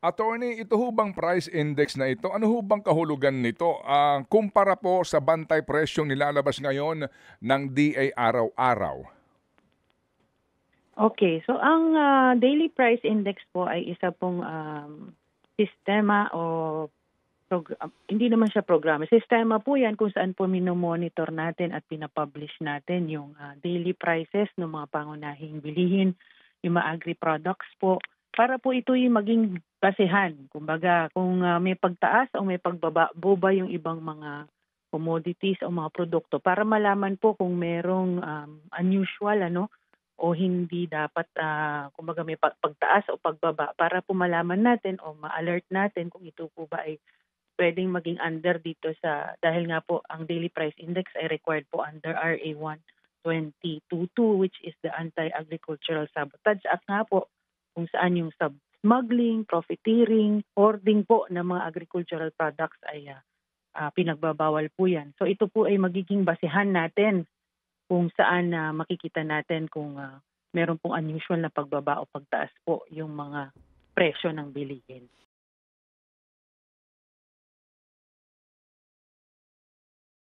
Attorney, ito ho bang price index na ito, ano ho bang kahulugan nito, kumpara po sa bantay presyong nilalabas ngayon ng DA araw-araw? Okay, so ang daily price index po ay isa pong sistema o hindi naman siya programa. Sistema po 'yan kung saan po mino-monitor natin at pina-publish natin yung daily prices ng mga pangunahing bilihin, yung mga agri-products po, para po ito'y maging basehan. Kumbaga kung may pagtaas o may pagbaba ba yung ibang mga commodities o mga produkto, para malaman po kung merong unusual o hindi dapat kumbaga may pagtaas o pagbaba, para po malaman natin o ma-alert natin kung ito po ba ay puwedeng maging under dito dahil nga po ang daily price index ay required po under RA 12022, which is the Anti-Agricultural Sabotage Act nga po, kung saan yung smuggling, profiteering, hoarding po ng mga agricultural products ay pinagbabawal po 'yan. So ito po ay magiging basehan natin kung saan makikita natin kung meron pong unusual na pagbaba o pagtaas po yung mga presyo ng bilihin.